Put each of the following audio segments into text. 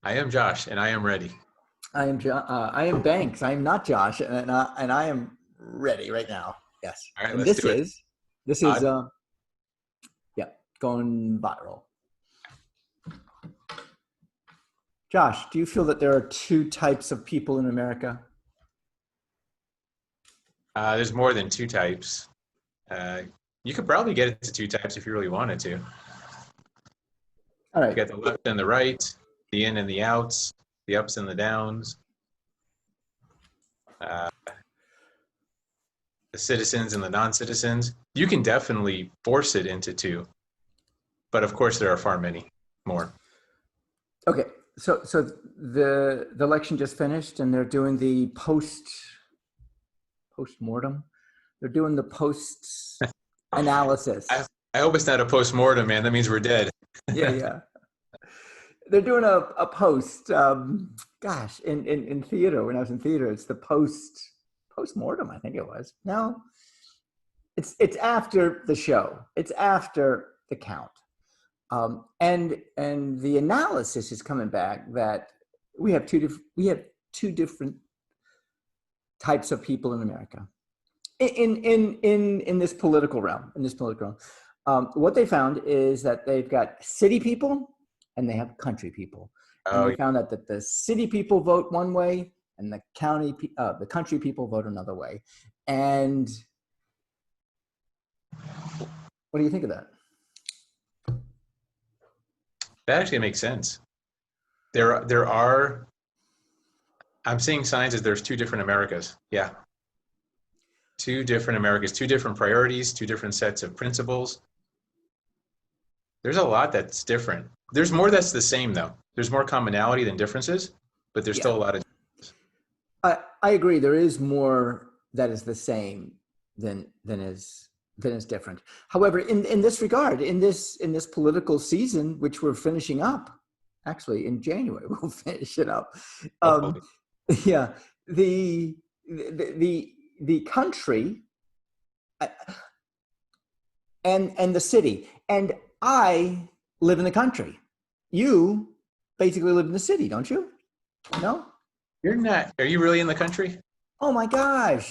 I am Josh, and I am ready. I am Banks. I am not Josh, and I am ready right now. Yes, All right, and let's do it. this is Odd. yeah, going viral. Josh, do you feel that there are two types of people in America? There's more than two types. Uh, you could probably get it to two types if you really wanted to. All You right. got the left and the right, the in and the outs, the ups and the downs, uh, the citizens and the non-citizens. You can definitely force it into two, but of course there are far many more. Okay. So the election just finished, and they're doing the postmortem. They're doing the post I, analysis. I hope it's not a post-mortem, man. That means we're dead. Yeah. They're doing a post. Gosh, in theater, when I was in theater, it's the postmortem. I think it was. No, it's after the show. It's after the count. And the analysis is coming back that we have two different types of people in America in this political realm. What they found is that they've got city people and they have country people, and Oh, they yeah. found that the city people vote one way and the country people vote another way. And what do you think of that? That actually makes sense. There are. I'm seeing signs that there's two different Americas. Yeah, two different Americas, two different priorities, two different sets of principles. There's a lot that's different. There's more that's the same though. There's more commonality than differences, but there's Yeah, still a lot of. I agree. There is more that is the same than is different. However, in this regard, in this political season, which we're finishing up, actually in January, we'll finish it up. Um, Hopefully. yeah, the country and the city, and I live in the country. You basically live in the city, don't you? No? You're not. Are you really in the country? Oh my gosh,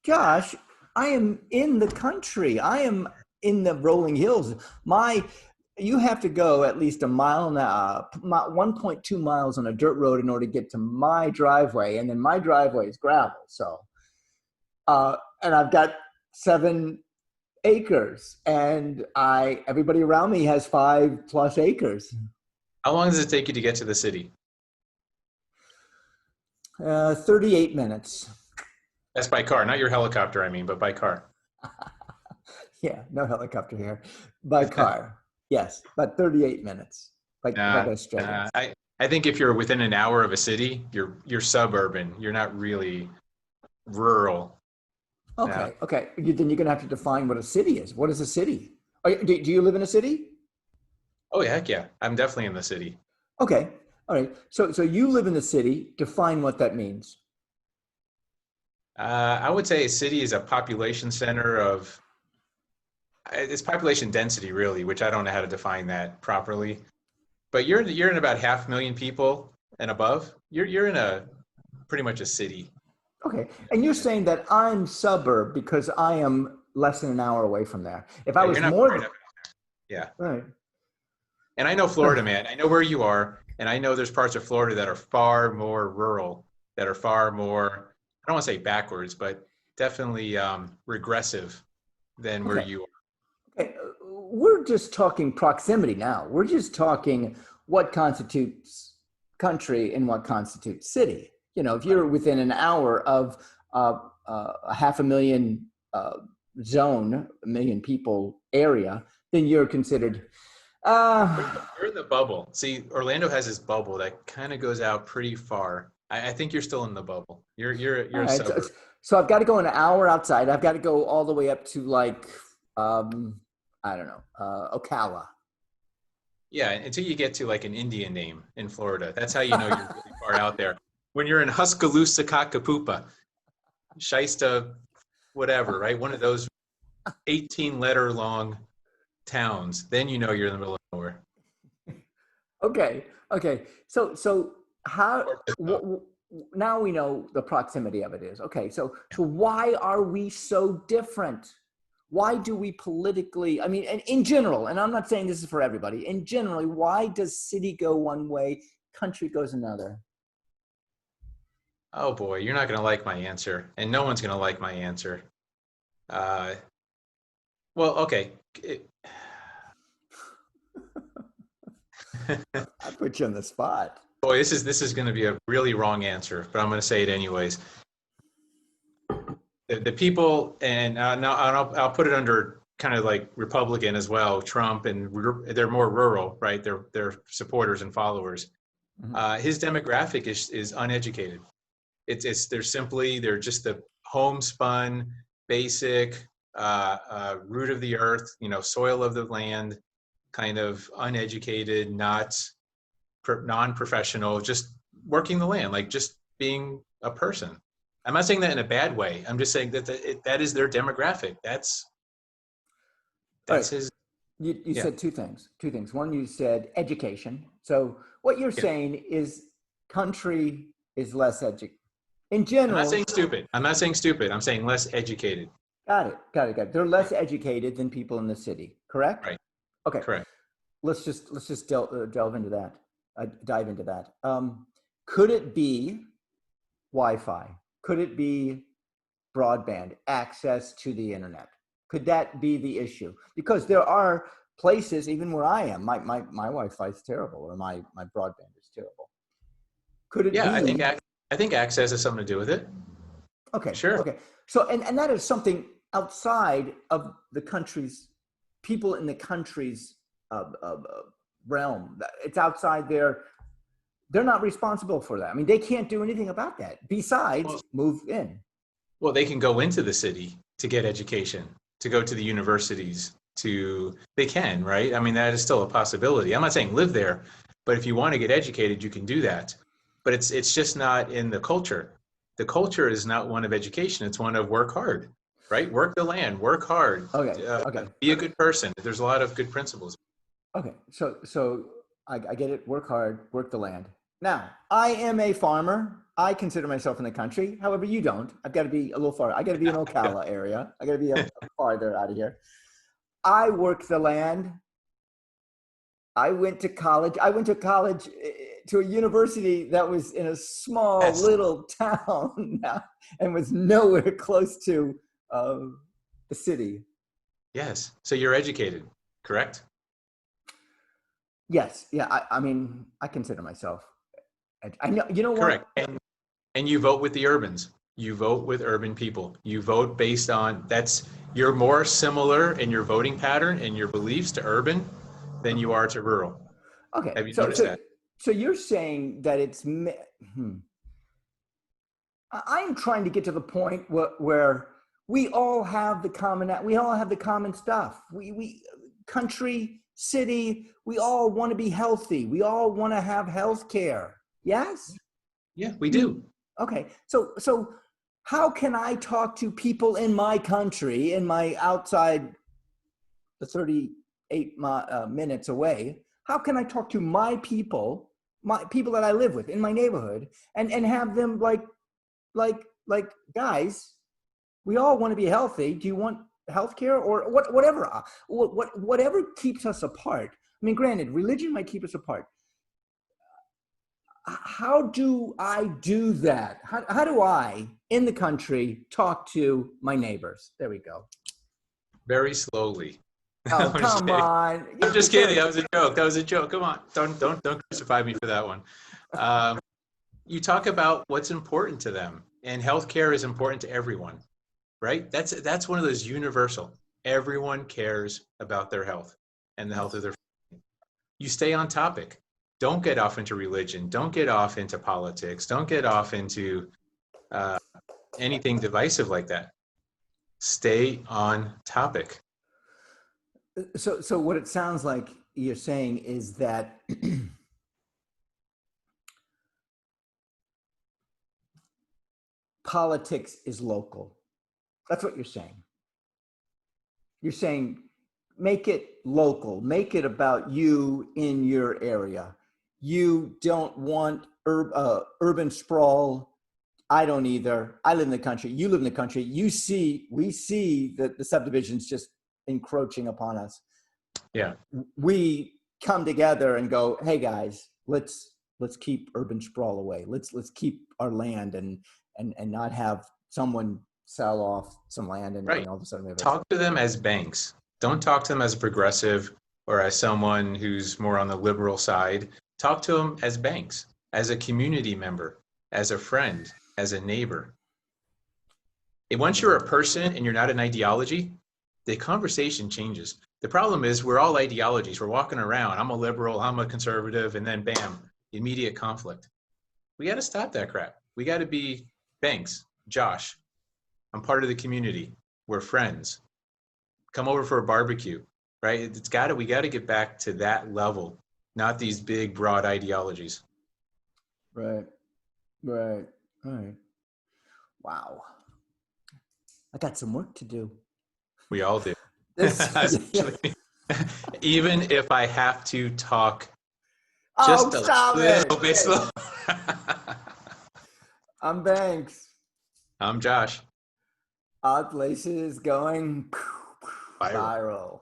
Josh, I am in the country. I am in the rolling hills. You have to go at least a mile and 1.2 miles on a dirt road in order to get to my driveway, and then my driveway is gravel. So, and I've got 7 acres, and everybody around me has 5+ acres. How long does it take you to get to the city? 38 minutes. That's by car, not your helicopter, I mean, but by car. Yeah, no helicopter here. By car, yes, but 38 minutes. Like if I Nah, go straight. I think if you're within an hour of a city, you're suburban. You're not really rural. Yeah. Okay. Then you're gonna have to define what a city is. What is a city? Do you live in a city? Oh, heck yeah. I'm definitely in the city. Okay, all right. So you live in the city. Define what that means. I would say a city is a population center of it's population density, really, which I don't know how to define that properly. But you're in about 500,000 people and above. You're in a pretty much a city. Okay, and you're saying that I'm suburb because I am less than an hour away from there. If I Yeah, you're was not more far than enough. Yeah. right. And I know Florida, man. I know where you are, and I know there's parts of Florida that are far more rural, that are far more, I don't want to say backwards, but definitely regressive than where Okay, you are. okay. We're just talking proximity now. We're just talking what constitutes country and what constitutes city. If Right. you're within an hour of a 500,000 zone, a million people area, then you're considered. Uh, You're in the bubble. See, Orlando has this bubble that kind of goes out pretty far. I think you're still in the bubble. You're all a right. suburb. So I've got to go an hour outside. I've got to go all the way up to like, um, I don't know, Ocala. Yeah, until you get to like an Indian name in Florida. That's how you know you're really far out there. When you're in Huskaloosa, Kakapupa, Shista, whatever, right? One of those 18-letter long towns, then you know you're in the middle of nowhere. Okay. Okay, so how now we know the proximity of it is. Okay, so why are we so different? Why do we politically, I mean, and in general, and I'm not saying this is for everybody, in general, why does city go one way, country goes another? Oh boy, you're not going to like my answer, and no one's going to like my answer. Uh, well, okay. It- I put you on the spot. Boy, this is going to be a really wrong answer, but I'm going to say it anyways. The people, and now I'll put it under kind of like Republican as well, Trump, and they're more rural, right? They're supporters and followers. Mhm. His demographic is uneducated. They're just the homespun, basic, root of the earth, soil of the land, kind of uneducated, not non-professional, just working the land, like just being a person. I'm not saying that in a bad way. I'm just saying that that is their demographic. All That's right, his. you Yeah, said two things. Two things. One, you said education. So what you're yeah. saying is country is less educated. In I'm not general, saying stupid. I'm not saying stupid. I'm saying less educated. got it. They're less educated than people in the city, correct? Right. Okay, Correct. let's just delve into that. Dive into that. Could it be Wi-Fi? Could it be broadband access to the internet? Could that be the issue? Because there are places, even where I am, my Wi-Fi is terrible, or my broadband is terrible. Could it Yeah, be? I think access has something to do with it. Okay, Sure. okay. So, and that is something outside of the country's people in the country's realm. It's outside their. They're not responsible for that. I mean, they can't do anything about that besides Well, move in. well, they can go into the city to get education, to go to the universities, they can, right? I mean, that is still a possibility. I'm not saying live there, but if you want to get educated, you can do that. But it's just not in the culture. The culture is not one of education. It's one of work hard, right? Work the land, work hard, Okay, okay, be a good person. There's a lot of good principles. okay. So I get it. Work hard, work the land. Now, I am a farmer. I consider myself in the country. However, you don't. I've got to be a little far. I got to be in Ocala area. I got to be a farther out of here. I work the land. I went to college. I went to college to a university that was in a small Yes, little town and was nowhere close to the city. yes. So you're educated, correct? Yes, yeah. I mean, I consider myself. I know. You know Correct. what? And you vote with the urbans. You vote with urban people. You vote based on you're more similar in your voting pattern and your beliefs to urban than you are to rural. Okay. Have you So noticed so that? so you're saying that I'm trying to get to the point where we all have the common stuff. We country, city, we all want to be healthy. We all want to have health care. Yes? Yeah, we You do. okay. So how can I talk to people in my country, in my outside the 38 minutes away? How can I talk to my people that I live with in my neighborhood and have them like guys, we all want to be healthy. Do you want healthcare or whatever keeps us apart? I mean, granted, religion might keep us apart. How do I do that? How do I in the country talk to my neighbors? There we go. Very slowly. Oh, I'm just come kidding. on. I'm just kidding. That was a joke. That was a joke. Come on. Don't crucify me for that one. Um, you talk about what's important to them, and healthcare is important to everyone, right? That's one of those universal. Everyone cares about their health and the health of Yes. their. You stay on topic. Don't get off into religion. Don't get off into politics. Don't get off into uh, anything divisive like that. Stay on topic. So what it sounds like you're saying is that politics is local. That's what you're saying. You're saying make it local, make it about you in your area. You don't want urban sprawl. I don't either. I live in the country. You live in the country. We see that the subdivisions just encroaching upon us. Yeah. We come together and go, hey guys, let's keep urban sprawl away. Let's keep our land and not have someone sell off some land Right. and all of a sudden we have Talk to them as banks. Don't talk to them as a progressive or as someone who's more on the liberal side. Talk to them as banks, as a community member, as a friend, as a neighbor. And once you're a person and you're not an ideology, the conversation changes. The problem is we're all ideologies. We're walking around. I'm a liberal, I'm a conservative, and then bam, immediate conflict. We got to stop that crap. We got to be banks. Josh, I'm part of the community. We're friends. Come over for a barbecue, right? We got to get back to that level, not these big, broad ideologies. Right. Wow. I got some work to do. We all do. This, Even if I have to talk oh, just a stop little it. bit slow. I'm Banks. I'm Josh. Odd places going Viral. viral.